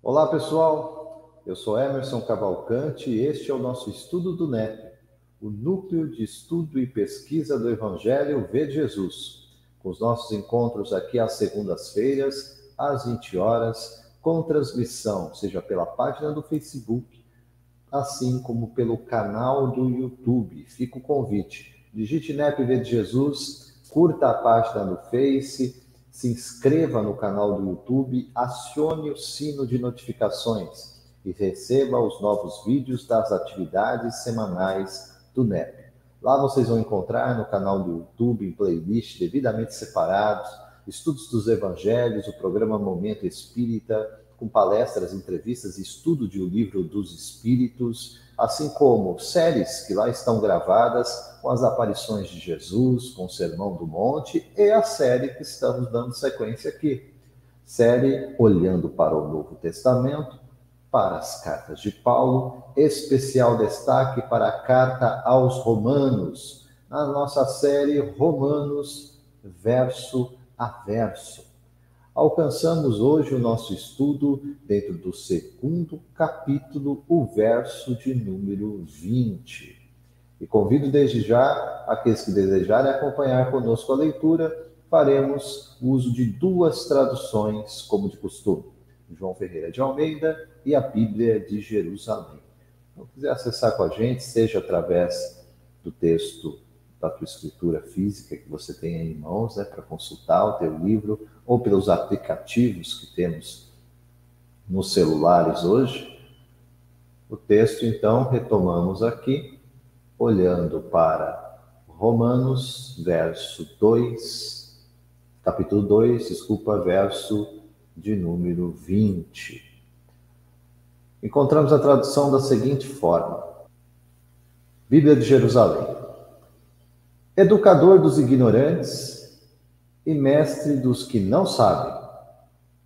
Olá, pessoal. Eu sou Emerson Cavalcante e este é o nosso estudo do NEP, o Núcleo de Estudo e Pesquisa do Evangelho Vede Jesus, com os nossos encontros aqui às segundas-feiras, às 20 horas, com transmissão, seja pela página do Facebook, assim como pelo canal do YouTube. Fica o convite. Digite NEP Vede Jesus, curta a página no Face, se inscreva no canal do YouTube, acione o sino de notificações e receba os novos vídeos das atividades semanais do NEP. Lá vocês vão encontrar no canal do YouTube, em playlist devidamente separados, estudos dos evangelhos, o programa Momento Espírita, com palestras, entrevistas e estudo de O Livro dos Espíritos, assim como séries que lá estão gravadas com as aparições de Jesus, com o Sermão do Monte, e a série que estamos dando sequência aqui. Série Olhando para o Novo Testamento, para as cartas de Paulo, especial destaque para a carta aos Romanos, na nossa série Romanos, verso a verso. Alcançamos hoje o nosso estudo dentro do segundo capítulo, o verso de número 20. E convido desde já aqueles que desejarem acompanhar conosco a leitura, faremos uso de duas traduções, como de costume, João Ferreira de Almeida e a Bíblia de Jerusalém. Então, quiser acessar com a gente, seja através do texto da tua escritura física que você tem aí em mãos, para consultar o teu livro, ou pelos aplicativos que temos nos celulares hoje. O texto, então, retomamos aqui, olhando para Romanos, capítulo 2, verso de número 20. Encontramos a tradução da seguinte forma: Bíblia de Jerusalém. Educador dos ignorantes e mestre dos que não sabem,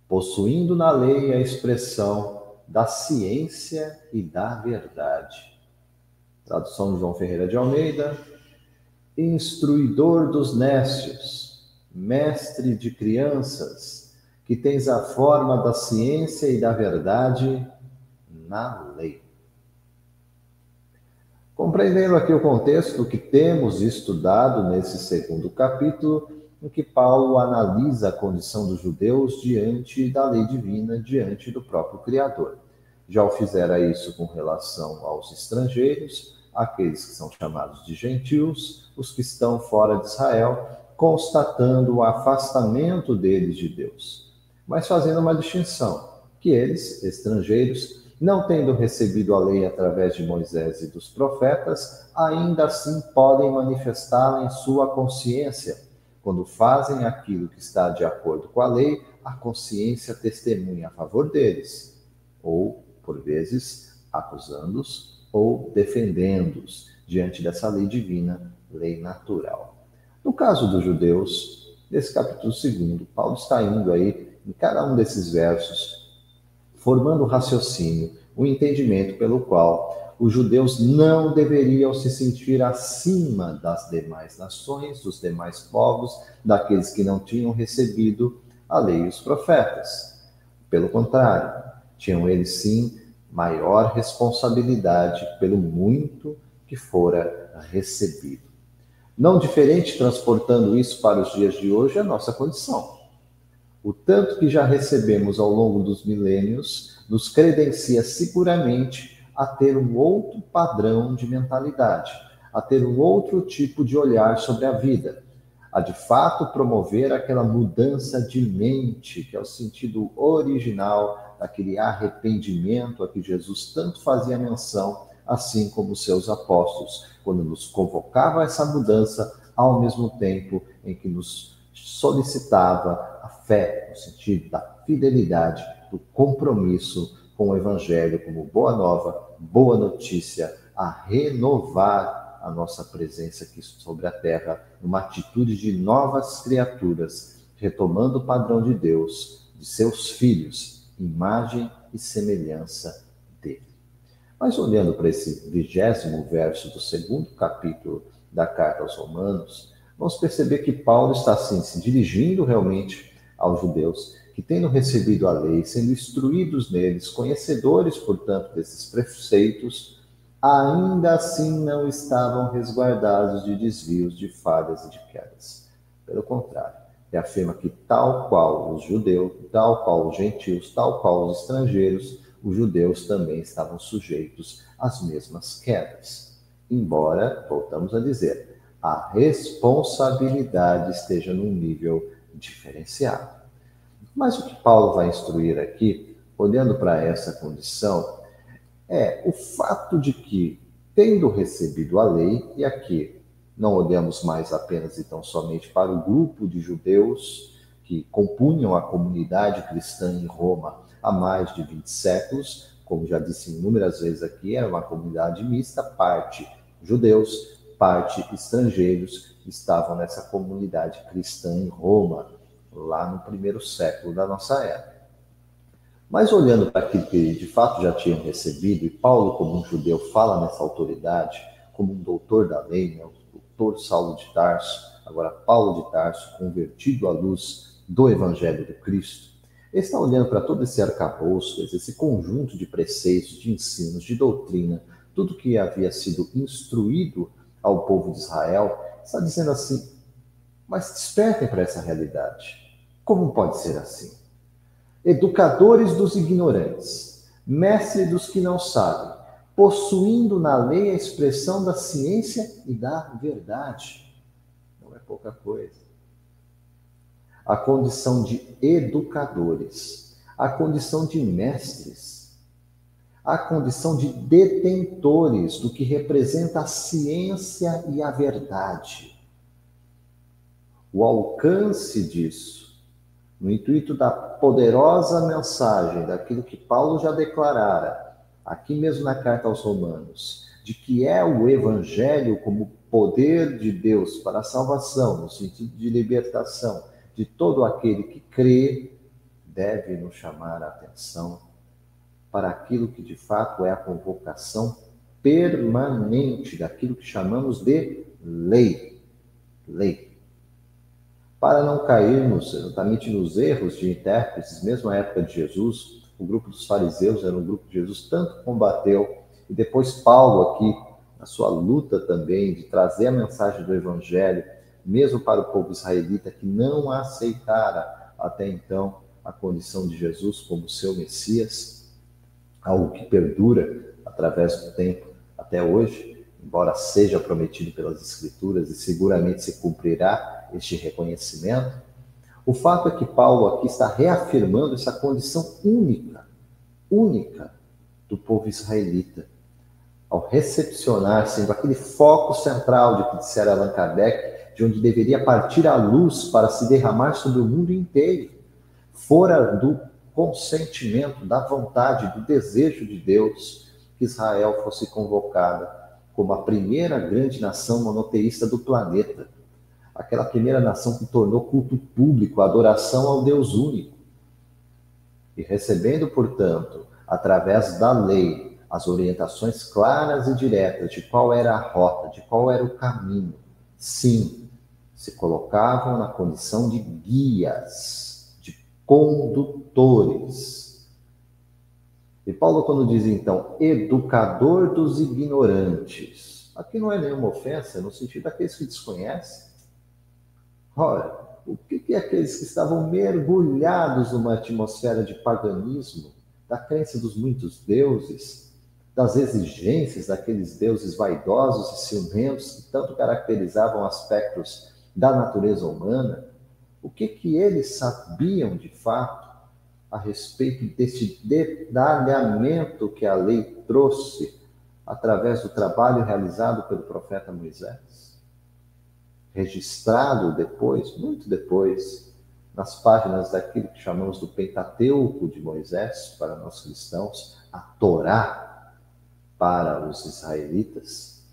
possuindo na lei a expressão da ciência e da verdade. Tradução de João Ferreira de Almeida. Instruidor dos nécios, mestre de crianças, que tens a forma da ciência e da verdade na lei. Compreendendo aqui o contexto que temos estudado nesse segundo capítulo, em que Paulo analisa a condição dos judeus diante da lei divina, diante do próprio Criador. Já o fizera isso com relação aos estrangeiros, aqueles que são chamados de gentios, os que estão fora de Israel, constatando o afastamento deles de Deus, mas fazendo uma distinção, que eles, estrangeiros, não tendo recebido a lei através de Moisés e dos profetas, ainda assim podem manifestá-la em sua consciência. Quando fazem aquilo que está de acordo com a lei, a consciência testemunha a favor deles, ou, por vezes, acusando-os ou defendendo-os diante dessa lei divina, lei natural. No caso dos judeus, nesse capítulo 2, Paulo está indo aí, em cada um desses versos, formando o raciocínio, o entendimento pelo qual os judeus não deveriam se sentir acima das demais nações, dos demais povos, daqueles que não tinham recebido a lei e os profetas. Pelo contrário, tinham eles sim maior responsabilidade pelo muito que fora recebido. Não diferente, transportando isso para os dias de hoje, a nossa condição. O tanto que já recebemos ao longo dos milênios nos credencia seguramente a ter um outro padrão de mentalidade, a ter um outro tipo de olhar sobre a vida, a de fato promover aquela mudança de mente, que é o sentido original daquele arrependimento a que Jesus tanto fazia menção, assim como os seus apóstolos, quando nos convocava a essa mudança, ao mesmo tempo em que nos solicitava a fé, no sentido da fidelidade, do compromisso com o Evangelho como boa nova, boa notícia, a renovar a nossa presença aqui sobre a terra, numa atitude de novas criaturas, retomando o padrão de Deus, de seus filhos, imagem e semelhança dele. Mas olhando para esse 20º verso do 2º capítulo da Carta aos Romanos, vamos perceber que Paulo está assim, se dirigindo realmente aos judeus, que, tendo recebido a lei, sendo instruídos neles, conhecedores, portanto, desses preceitos, ainda assim não estavam resguardados de desvios, de falhas e de quedas. Pelo contrário, ele afirma que tal qual os judeus, tal qual os gentios, tal qual os estrangeiros, os judeus também estavam sujeitos às mesmas quedas. Embora, voltamos a dizer, a responsabilidade esteja num nível diferenciado. Mas o que Paulo vai instruir aqui, olhando para essa condição, é o fato de que, tendo recebido a lei, e aqui não olhamos mais apenas então somente para o grupo de judeus que compunham a comunidade cristã em Roma há mais de 20 séculos, como já disse inúmeras vezes aqui, era uma comunidade mista, parte judeus, parte estrangeiros, estavam nessa comunidade cristã em Roma, lá no primeiro século da nossa era. Mas olhando para aquilo que de fato já tinham recebido, e Paulo, como um judeu, fala nessa autoridade, como um doutor da lei, né, o doutor Saulo de Tarso, agora Paulo de Tarso, convertido à luz do Evangelho do Cristo, ele está olhando para todo esse arcabouço, esse conjunto de preceitos, de ensinos, de doutrina, tudo que havia sido instruído ao povo de Israel, está dizendo assim, mas despertem para essa realidade. Como pode ser assim? Educadores dos ignorantes, mestre dos que não sabem, possuindo na lei a expressão da ciência e da verdade. Não é pouca coisa. A condição de educadores, a condição de mestres, a condição de detentores do que representa a ciência e a verdade. O alcance disso, no intuito da poderosa mensagem, daquilo que Paulo já declarara, aqui mesmo na carta aos Romanos, de que é o Evangelho como poder de Deus para a salvação, no sentido de libertação de todo aquele que crê, deve nos chamar a atenção para aquilo que de fato é a convocação permanente daquilo que chamamos de lei. Lei. Para não cairmos exatamente nos erros de intérpretes, mesmo na época de Jesus, o grupo dos fariseus era um grupo que Jesus tanto combateu, e depois Paulo aqui, na sua luta também de trazer a mensagem do Evangelho, mesmo para o povo israelita que não aceitara até então a condição de Jesus como seu Messias, algo que perdura através do tempo até hoje, embora seja prometido pelas Escrituras e seguramente se cumprirá este reconhecimento, o fato é que Paulo aqui está reafirmando essa condição única do povo israelita, ao recepcionar, sendo aquele foco central de que dissera Allan Kardec, de onde deveria partir a luz para se derramar sobre o mundo inteiro, fora do consentimento, da vontade, do desejo de Deus, que Israel fosse convocada como a primeira grande nação monoteísta do planeta. Aquela primeira nação que tornou culto público a adoração ao Deus único. E recebendo, portanto, através da lei, as orientações claras e diretas de qual era a rota, de qual era o caminho, sim, se colocavam na condição de guias, de condutores. E Paulo, quando diz, então, educador dos ignorantes, aqui não é nenhuma ofensa, no sentido daqueles que desconhecem. Ora, o que é aqueles que estavam mergulhados numa atmosfera de paganismo, da crença dos muitos deuses, das exigências daqueles deuses vaidosos e ciumentos que tanto caracterizavam aspectos da natureza humana? O que eles sabiam de fato a respeito desse detalhamento que a lei trouxe através do trabalho realizado pelo profeta Moisés? Registrado depois, muito depois, nas páginas daquilo que chamamos do Pentateuco de Moisés, para nós cristãos, a Torá para os israelitas.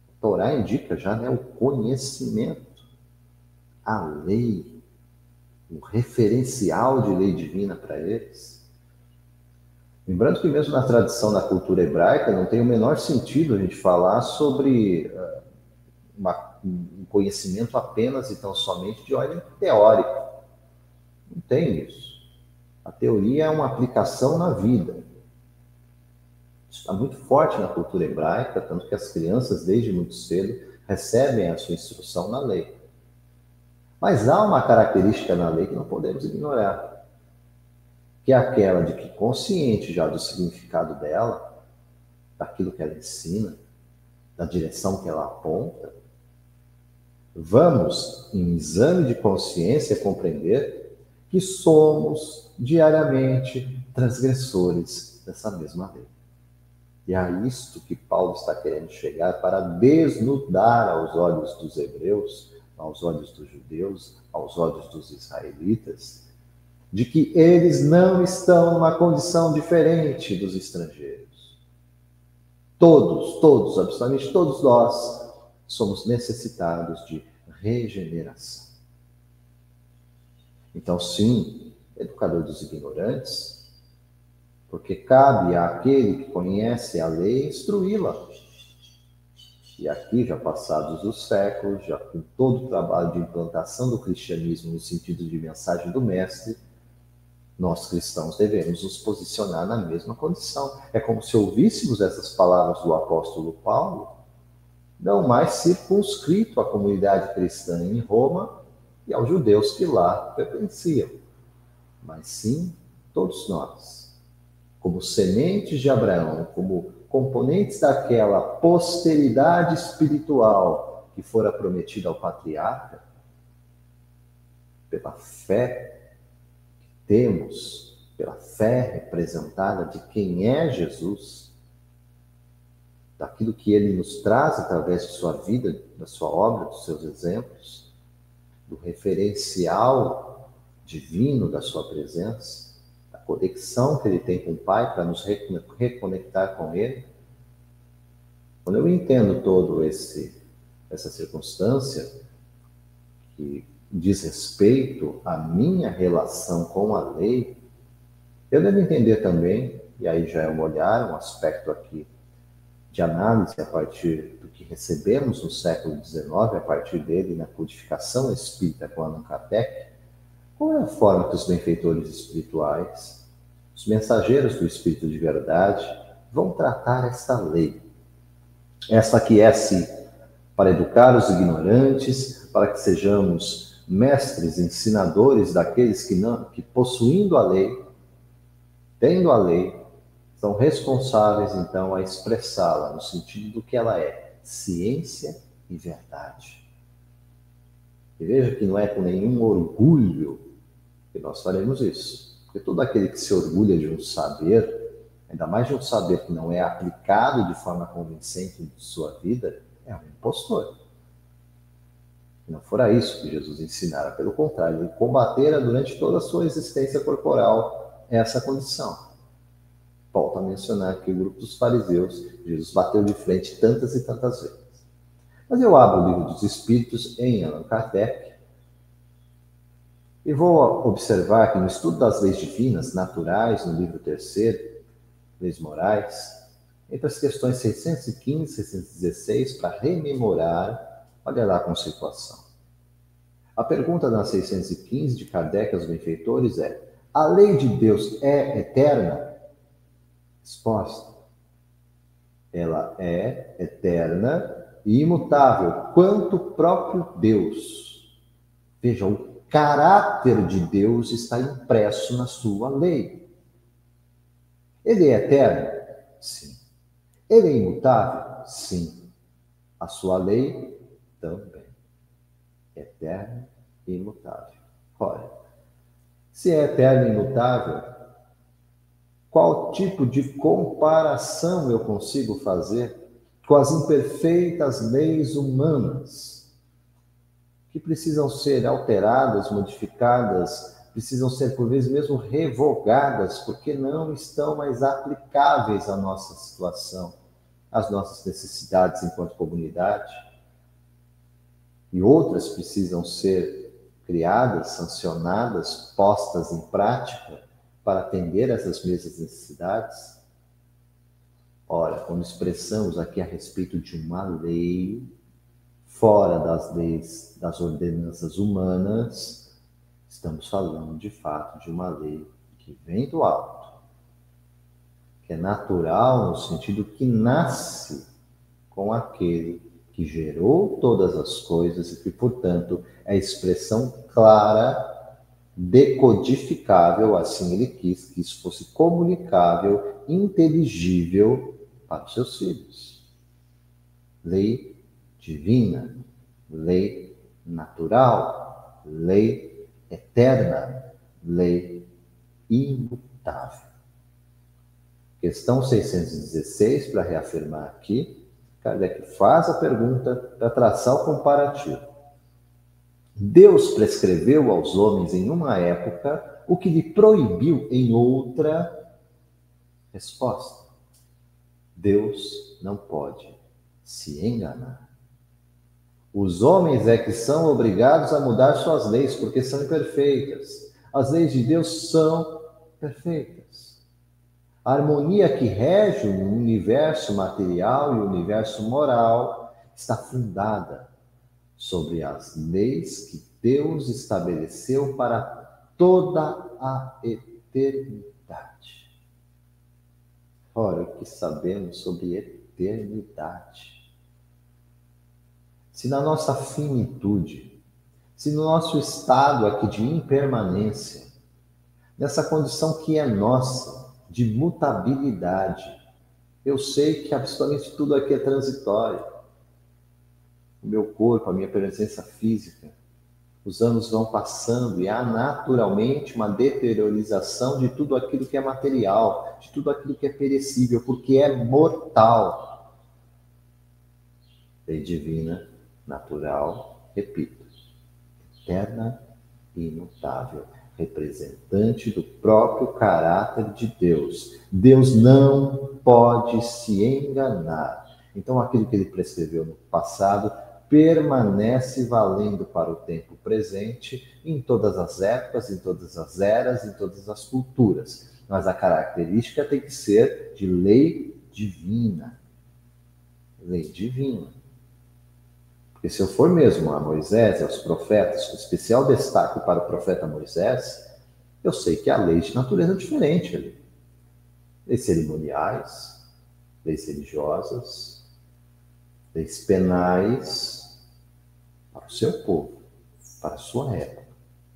A Torá indica já, né, o conhecimento, a lei, o referencial de lei divina para eles. Lembrando que mesmo na tradição da cultura hebraica não tem o menor sentido a gente falar sobre um conhecimento apenas e tão somente de ordem teórica. Não tem isso. A teoria é uma aplicação na vida. Isso está muito forte na cultura hebraica, tanto que as crianças, desde muito cedo, recebem a sua instrução na lei. Mas há uma característica na lei que não podemos ignorar, que é aquela de que, consciente já do significado dela, daquilo que ela ensina, da direção que ela aponta, vamos, em exame de consciência, compreender que somos diariamente transgressores dessa mesma lei. E é isto que Paulo está querendo chegar para desnudar aos olhos dos hebreus, aos olhos dos judeus, aos olhos dos israelitas, de que eles não estão numa condição diferente dos estrangeiros. Todos, absolutamente todos nós somos necessitados de regeneração. Então, sim, educador dos ignorantes, porque cabe àquele que conhece a lei instruí-la. E aqui, já passados os séculos, já com todo o trabalho de implantação do cristianismo no sentido de mensagem do Mestre, nós cristãos devemos nos posicionar na mesma condição. É como se ouvíssemos essas palavras do apóstolo Paulo, não mais circunscrito à comunidade cristã em Roma e aos judeus que lá pertenciam, mas sim todos nós, como sementes de Abraão, como componentes daquela posteridade espiritual que fora prometida ao patriarca, pela fé que temos, pela fé representada de quem é Jesus, daquilo que ele nos traz através de sua vida, da sua obra, dos seus exemplos, do referencial divino da sua presença, da conexão que ele tem com o Pai para nos reconectar com ele. Quando eu entendo essa circunstância que diz respeito à minha relação com a lei, eu devo entender também, e aí já é um olhar, um aspecto aqui de análise a partir do que recebemos no século XIX, a partir dele na codificação espírita com Allan Kardec, qual é a forma que os benfeitores espirituais, os mensageiros do Espírito de Verdade, vão tratar esta lei. Esta que é-se para educar os ignorantes, para que sejamos mestres, ensinadores daqueles que possuindo a lei, tendo a lei, são responsáveis, então, a expressá-la no sentido do que ela é, ciência e verdade. E veja que não é com nenhum orgulho que nós faremos isso. Porque todo aquele que se orgulha de um saber, ainda mais de um saber que não é aplicado de forma convincente em sua vida, é um impostor. E não fora isso que Jesus ensinara, pelo contrário, ele combatera durante toda a sua existência corporal essa condição. Volto a mencionar que o grupo dos fariseus, Jesus bateu de frente tantas e tantas vezes. Mas eu abro o livro dos Espíritos em Allan Kardec e vou observar que no estudo das leis divinas naturais, no livro 3º, Leis Morais, entre as questões 615 e 616, para rememorar, olha lá a conceituação. A pergunta na 615 de Kardec aos benfeitores é: a lei de Deus é eterna? Resposta: ela é eterna e imutável, quanto o próprio Deus. Veja, o caráter de Deus está impresso na sua lei. Ele é eterno? Sim. Ele é imutável? Sim. A sua lei também. Eterna e imutável. Ora, se é eterno e imutável, qual tipo de comparação eu consigo fazer com as imperfeitas leis humanas, que precisam ser alteradas, modificadas, precisam ser, por vezes mesmo, revogadas, porque não estão mais aplicáveis à nossa situação, às nossas necessidades enquanto comunidade? E outras precisam ser criadas, sancionadas, postas em prática, para atender essas mesmas necessidades? Ora, quando expressamos aqui a respeito de uma lei, fora das leis, das ordenanças humanas, estamos falando de fato de uma lei que vem do alto, que é natural no sentido que nasce com aquele que gerou todas as coisas e que, portanto, é a expressão clara, decodificável, assim ele quis, que isso fosse comunicável, inteligível para os seus filhos. Lei divina, lei natural, lei eterna, lei imutável. Questão 616, para reafirmar aqui, Kardec faz a pergunta para traçar o comparativo. Deus prescreveu aos homens em uma época o que lhe proibiu em outra? Resposta: Deus não pode se enganar. Os homens é que são obrigados a mudar suas leis, porque são imperfeitas. As leis de Deus são perfeitas. A harmonia que rege o universo material e o universo moral está fundada sobre as leis que Deus estabeleceu para toda a eternidade. Ora, o que sabemos sobre eternidade? Se na nossa finitude, se no nosso estado aqui de impermanência, nessa condição que é nossa, de mutabilidade, eu sei que absolutamente tudo aqui é transitório. O meu corpo, a minha presença física, os anos vão passando e há naturalmente uma deteriorização de tudo aquilo que é material, de tudo aquilo que é perecível, porque é mortal. Lei divina, natural, repito, eterna e imutável, representante do próprio caráter de Deus. Deus não pode se enganar. Então, aquilo que ele prescreveu no passado permanece valendo para o tempo presente, em todas as épocas, em todas as eras, em todas as culturas. Mas a característica tem que ser de lei divina. Lei divina. Porque se eu for mesmo a Moisés e aos profetas, com especial destaque para o profeta Moisés, eu sei que há leis de natureza diferente ali. Leis cerimoniais, leis religiosas, leis penais para o seu povo, para a sua época,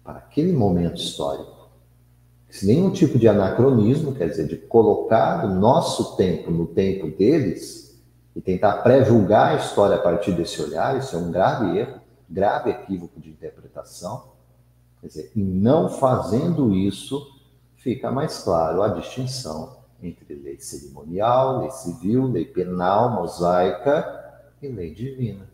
para aquele momento histórico. Sem nenhum tipo de anacronismo, quer dizer, de colocar o nosso tempo no tempo deles e tentar pré-julgar a história a partir desse olhar, isso é um grave erro, grave equívoco de interpretação. Quer dizer, e não fazendo isso, fica mais claro a distinção entre lei cerimonial, lei civil, lei penal, mosaica e lei divina.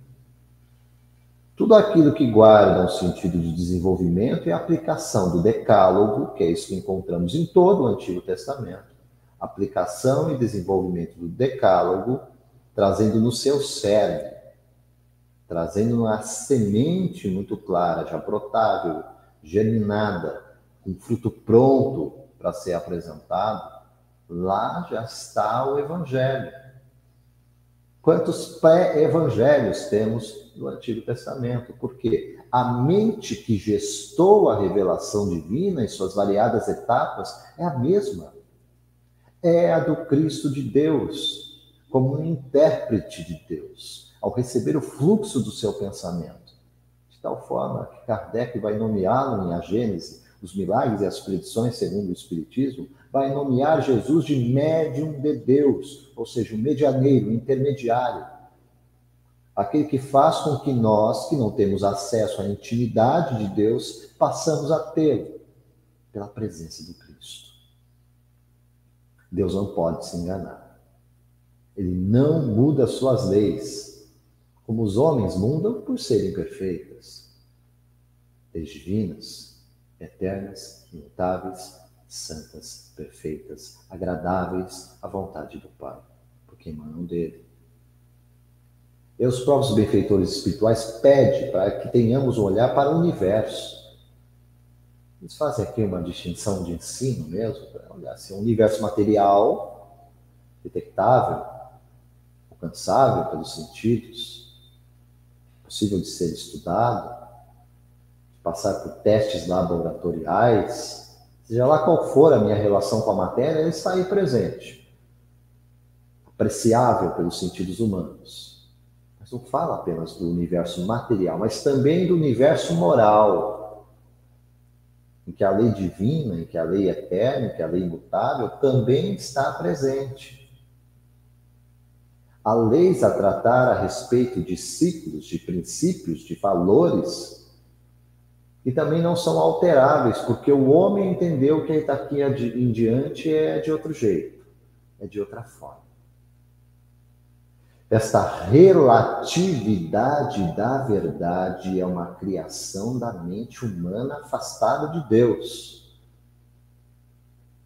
Tudo aquilo que guarda um sentido de desenvolvimento e aplicação do decálogo, que é isso que encontramos em todo o Antigo Testamento, aplicação e desenvolvimento do decálogo, trazendo no seu cerne, trazendo uma semente muito clara, já brotável, germinada, com fruto pronto para ser apresentado, lá já está o Evangelho. Quantos pré-evangelhos temos no Antigo Testamento? Porque a mente que gestou a revelação divina em suas variadas etapas é a mesma. É a do Cristo de Deus, como um intérprete de Deus, ao receber o fluxo do seu pensamento. De tal forma que Kardec vai nomeá-lo em A Gênese, os milagres e as predições segundo o Espiritismo, vai nomear Jesus de médium de Deus, ou seja, um medianeiro, um intermediário. Aquele que faz com que nós, que não temos acesso à intimidade de Deus, passamos a tê-lo pela presença do Cristo. Deus não pode se enganar. Ele não muda suas leis, como os homens mudam por serem perfeitas. Leis divinas, eternas, imutáveis, santas, perfeitas, agradáveis à vontade do Pai, porque emanam dele. E os próprios benfeitores espirituais pedem para que tenhamos um olhar para o universo. Eles fazem aqui uma distinção de ensino mesmo, para olhar assim, um universo material, detectável, alcançável pelos sentidos, possível de ser estudado, de passar por testes laboratoriais, Seja lá qual for a minha relação com a matéria, ele está aí presente, apreciável pelos sentidos humanos. Mas não fala apenas do universo material, mas também do universo moral, em que a lei divina, em que a lei eterna, em que a lei imutável também está presente. Há leis a tratar a respeito de ciclos, de princípios, de valores, que também não são alteráveis, porque o homem entendeu que daqui em diante é de outro jeito, é de outra forma. Esta relatividade da verdade é uma criação da mente humana afastada de Deus.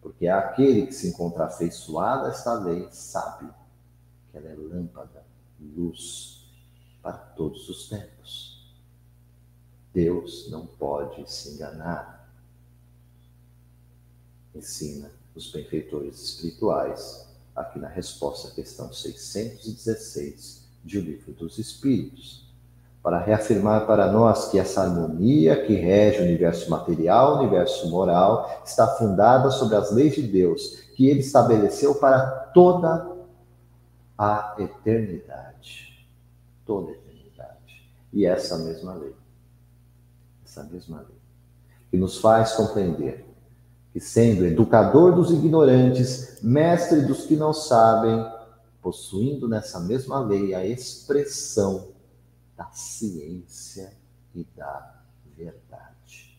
Porque aquele que se encontra afeiçoado a esta lei sabe que ela é lâmpada, luz para todos os tempos. Deus não pode se enganar. Ensina os benfeitores espirituais, aqui na resposta à questão 616 de O Livro dos Espíritos, para reafirmar para nós que essa harmonia que rege o universo material, o universo moral, está fundada sobre as leis de Deus, que ele estabeleceu para toda a eternidade. Toda a eternidade. E essa mesma lei, que nos faz compreender que, sendo educador dos ignorantes, mestre dos que não sabem, possuindo nessa mesma lei a expressão da ciência e da verdade.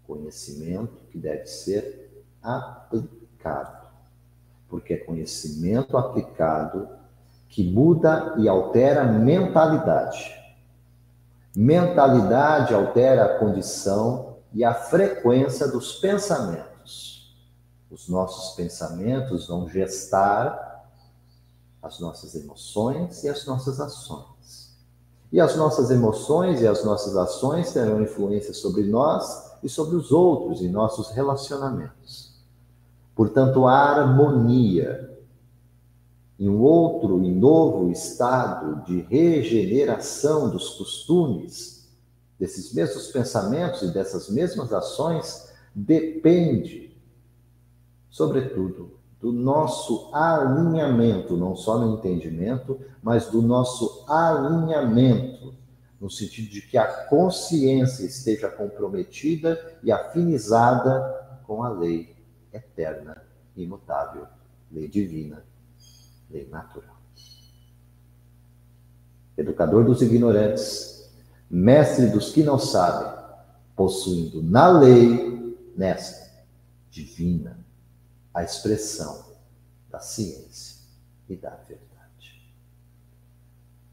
Conhecimento que deve ser aplicado, porque é conhecimento aplicado que muda e altera a mentalidade. Mentalidade altera a condição e a frequência dos pensamentos. Os nossos pensamentos vão gestar as nossas emoções e as nossas ações. E as nossas emoções e as nossas ações terão influência sobre nós e sobre os outros em nossos relacionamentos. Portanto, a harmonia em um outro e novo estado de regeneração dos costumes, desses mesmos pensamentos e dessas mesmas ações, depende, sobretudo, do nosso alinhamento, não só no entendimento, mas do nosso alinhamento, no sentido de que a consciência esteja comprometida e afinizada com a lei eterna, imutável, lei divina, lei natural. Educador dos ignorantes, mestre dos que não sabem, possuindo na lei, nesta, divina, a expressão da ciência e da verdade.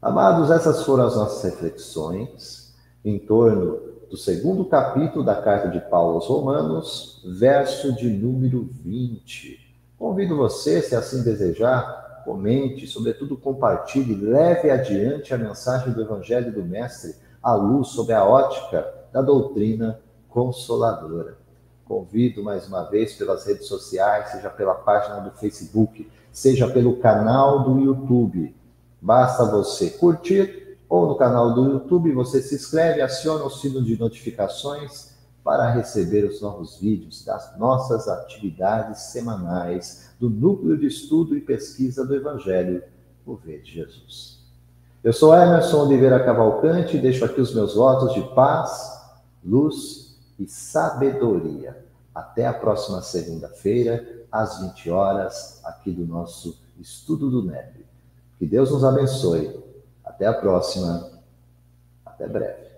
Amados, essas foram as nossas reflexões em torno do segundo capítulo da carta de Paulo aos Romanos, verso de número 20. Convido você, se assim desejar, comente, sobretudo compartilhe, leve adiante a mensagem do Evangelho do Mestre à luz sobre a ótica da doutrina consoladora. Convido mais uma vez pelas redes sociais, seja pela página do Facebook, seja pelo canal do YouTube. Basta você curtir ou no canal do YouTube você se inscreve, aciona o sino de notificações para receber os novos vídeos das nossas atividades semanais do Núcleo de Estudo e Pesquisa do Evangelho, o V de Jesus. Eu sou Emerson Oliveira Cavalcante e deixo aqui os meus votos de paz, luz e sabedoria. Até a próxima segunda-feira, às 20 horas, aqui do nosso Estudo do NEP. Que Deus nos abençoe. Até a próxima. Até breve.